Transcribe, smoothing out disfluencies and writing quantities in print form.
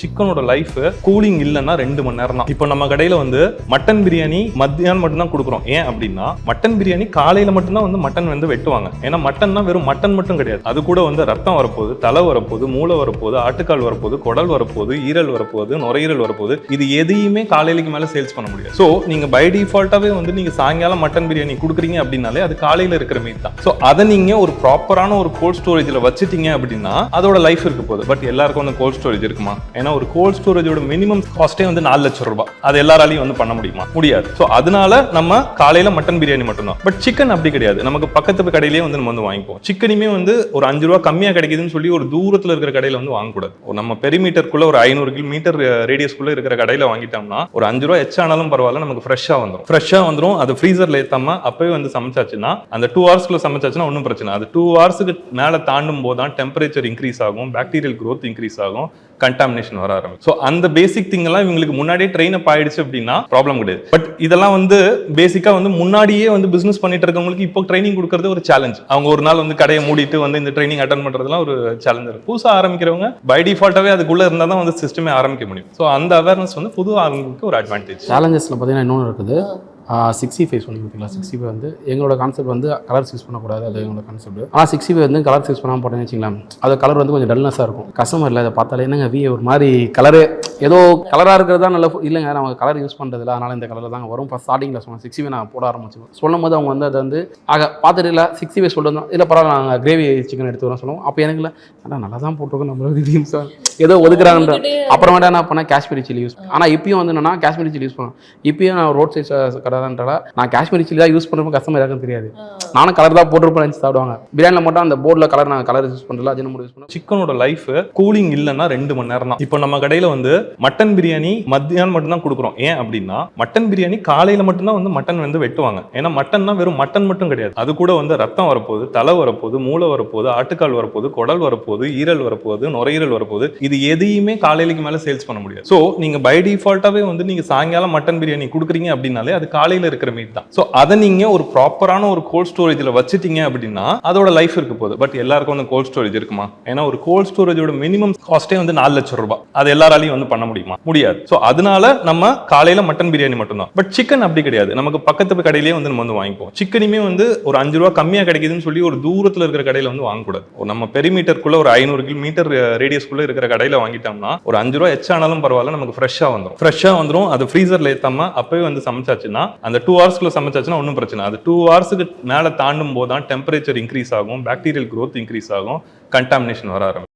சிக்கனோட life cooling இல்லைன்னா 2 மணி நேரம் தான். இப்போ நம்ம கடையில வந்து மட்டன் பிரியாணி மத்தியானம் மட்டும் தான் கொடுக்குறோம். ஏன் அப்படின்னா மட்டன் பிரியாணி காலையில மட்டும்தான் வந்து மட்டன் வந்து வெட்டுவாங்க. ஏன்னா மட்டன்னா வெறும் மட்டன் மட்டும் கிடையாது, அது கூட வந்து ரத்தம் வரப்போகுது, தலை வரப்போகுது, மூளை வரப்போகுது, ஆட்டுக்கால் வரப்போகுது, குடல் வரப்போகுது, ஈரல் வரப்போகுது, நுரையீரல் வரப்போகுது. இது எதையுமே காலையிலுக்கு மேல சேல்ஸ் பண்ண முடியாது. ஸோ நீங்க பை டிஃபால்ட்டாவே வந்து நீங்க சாயங்காலம் மட்டன் பிரியாணி கொடுக்குறீங்க அப்படின்னாலே அது காலையில இருக்கிற மீட் தான். ஸோ அதை நீங்க ஒரு ப்ராப்பரான ஒரு கோல்ட் ஸ்டோரேஜ்ல வச்சுட்டீங்க அப்படின்னா அதோட லைஃப் இருக்க போகுது. பட் எல்லாருக்கும் வந்து கோல்ட் ஸ்டோரேஜ் இருக்குமா? ஏன்னா ஒரு கோல்ட் ஸ்டோரேஜோட மினிமம் காஸ்டே வந்து 4 லட்சம் ரூபாய். அது எல்லாராலையும் வந்து பண்ண முடியுமா? முடியாது. ஸோ அதனால நம்ம காலையில மட்டன் பிரியாணி மட்டும் தான். பட் சிக்கன் அப்படி கிடையாது. நமக்கு பக்கத்து கடையிலேயே வந்து நம்ம வந்து வாங்கிப்போம். சிக்கனுமே வந்து ஒரு 5 ரூபா கம்மியா கிடைக்குதுன்னு சொல்லி ஒரு தூரத்துல இருக்கிற கடையில வந்து வாங்கக்கூடாது. நம்ம பெரிமீட்டருக்குள்ள ஒரு 500 கிலோமீட்டர் ரேடியஸ்க்குள்ள இருக்கிற கடையில வாங்கிட்டோம்னா ஒரு 5 ரூபா எச்சானாலும் பரவாயில்ல, நமக்கு ஃப்ரெஷ்ஷா வந்துடும். அது ஃப்ரீசர்ல ஏத்தாம அப்பவே வந்து சமைச்சாச்சுன்னா அந்த 2 ஹவர்ஸ்க்குள்ள சமைச்சாச்சுன்னா ஒன்றும் பிரச்சனை. அது 2 ஹவர்ஸுக்கு மேல தாண்டும் போதுதான் டெம்பரேச்சர் இன்க்ரீஸ் ஆகும், பாக்டீரியல் growth இன்க்ரீஸ் ஆகும், கண்டாமினேஷன் வர ஆரம்பிக்கும். ஸோ அந்த பேசிக் திங் எல்லாம் இவங்களுக்கு முன்னாடியே ட்ரெயின் அப் ஆயிடுச்சு அப்படின்னா ப்ராப்ளம் கிடையாது. பட் இதெல்லாம் வந்து பேசிக்கா வந்து முன்னாடியே வந்து பிசினஸ் பண்ணிட்டு இருக்கவங்களுக்கு இப்போ ட்ரைனிங் கொடுக்கறது ஒரு சேலஞ்ச். அவங்க ஒரு நாள் வந்து கடையை மூடிட்டு வந்து இந்த ட்ரைனிங் அட்டன் பண்றதுலாம் ஒரு சேலஞ்ச் இருக்கு. புதுசா ஆரம்பிக்கிறவங்க பை டிஃபால்ட்டாவே அதுக்குள்ள இருந்தால் தான் வந்து சிஸ்டமே ஆரம்பிக்க முடியும். ஸோ அந்த அவேர்னஸ் வந்து புது ஆரம்பிக்க ஒரு அட்வான்டேஜ். சேலஞ்சஸ்ல பார்த்தீங்கன்னா இன்னொன்று இருக்குது. 65 சொன்னீங்க பார்த்தீங்களா? 65 வந்து எங்களோட கான்செப்ட் வந்து கலர்ஸ் யூஸ் பண்ணக்கூடாது, அது எங்களோட கான்செப்ட். ஆனால் 65 வந்து கலர்ஸ் யூஸ் பண்ணாமல் போட்டேன்னு வச்சுக்கலாம், அது கலர் வந்து கொஞ்சம் டல்னஸாக இருக்கும். கஸ்டமரில் அதை பார்த்தாலே என்னங்க ஒரு மாதிரி கலரு ஏதோ கலராக இருக்கிறது தான் நல்ல இல்லைங்க, நம்ம கலர் யூஸ் பண்ணுறதில்ல, அதனால் இந்த கலரில் தாங்க வரும். ஃபஸ்ட் ஸ்டார்டிங்கில் சொன்னேன் 65 நான் போட ஆரம்பிச்சிடுவோம். சொல்லும் போது அவங்க வந்து அதை வந்து பார்த்துட்டு இல்லை 65 சொல்லிட்டு இல்லை பரவாயில்ல நாங்கள் கிரேவி சிக்கன் எடுத்து வரோம் சொல்லுவோம். அப்போ எனக்கு இல்லை ஆனால் நல்லா தான் போட்டிருக்கோம், நம்மளோட ஏதோ ஒதுக்குறாங்கன்ற அப்புறமேட்டா என்ன பண்ணேன் காஷ்மீரி சில்லி யூஸ். ஆனால் இப்பயும் வந்து என்னன்னா காஷ்மீரி சில்லி யூஸ் பண்ணுவேன். இப்பயும் நான் ரோட் சைட் கடை நான் காஷ்மீரி சில்லி தான் யூஸ் பண்ணுறப்ப கஸ்டமர் யாருக்கும் தெரியாது, நானும் கலர் தான் போட்டிருப்பேன் சாப்பிடுவாங்க. பிரியாணியில் மட்டும் அந்த போர்டில் கலர் நான் கலர் யூஸ் பண்ணுறல அஜினமோட்டோ யூஸ் பண்ணுவேன். சிக்கனோட லைஃப் கூலிங் இல்லைன்னா 2 மணி நேரம் தான். இப்போ நம்ம கடையில வந்து மட்டன் பிரியாணி மத்தியானம் மட்டும் தான் கொடுக்குறோம். ஏன் அப்படின்னா மட்டன் பிரியாணி காலையில மட்டும்தான் வந்து மட்டன் வந்து வெட்டுவாங்க. ஏன்னா மட்டன்னா வெறும் மட்டன் மட்டும் கிடையாது, அது கூட வந்து ரத்தம் வரப்போகுது, தலை வரப்போகுது, மூளை வரப்போகுது, ஆட்டுக்கால் வரப்போகுது, குடல் வரப்போகுது, ஈரல் வரப்போகுது, நுரையீரல் வரப்போகுது. இது எதையுமே காலையிலுக்கு மேல சேல்ஸ் பண்ண முடியாது. ஸோ நீங்க பை டிஃபால்ட்டாவே வந்து நீங்க சாயங்காலம் மட்டன் பிரியாணி கொடுக்குறீங்க அப்படின்னாலே அது காலையில இருக்கிற மீட் தான். ஸோ அதை நீங்க ஒரு ப்ராப்பரான ஒரு கோல்ட் ஸ்டோரேஜ்ல வச்சுட்டீங்க அப்படின்னா அதோட லைஃப் இருக்க போகுது. பட் எல்லாருக்கும் வந்து கோல்ட் ஸ்டோரேஜ் இருக்குமா? ஏன்னா ஒரு கோல்ட் ஸ்டோரேஜோட மினிமம் காஸ்டே வந்து 4 லட்சம் ரூபாய். அது எல்லாராலையும் வந்து பண்ண முடியுமா? முடியாது. ஸோ அதனால நம்ம காலையில மட்டன் பிரியாணி மட்டும் தான். பட் சிக்கன் அப்படி கிடையாது. நமக்கு பக்கத்து கடையிலேயே வந்து நம்ம வந்து வாங்கிப்போம். சிக்கனுமே வந்து ஒரு 5 ரூபா கம்மியா கிடைக்குதுன்னு சொல்லி ஒரு தூரத்துல இருக்கிற கடையில வந்து வாங்கக்கூடாது. நம்ம பெரிமீட்டருக்குள்ள ஒரு 500 கிலோமீட்டர் ரேடியஸ்க்குள்ள இருக்கிற கடையில வாங்கிட்டோம்னா ஒரு 5 ரூபா எச்சானாலும் பரவாயில்ல, நமக்கு ஃப்ரெஷ்ஷா வந்துடும். அது ஃப்ரீசர்ல ஏத்தாம அப்பவே வந்து சமைச்சாச்சுன்னா அந்த 2 ஹவர்ஸ்க்குள்ள சமைச்சாச்சுன்னா ஒன்றும் பிரச்சனை. அது 2 ஹவர்ஸுக்கு மேல தாண்டும் போதுதான் டெம்பரேச்சர் இன்க்ரீஸ் ஆகும், பாக்டீரியல் growth இன்க்ரீஸ் ஆகும், கண்டாமினேஷன் வர ஆரம்பிக்கும்.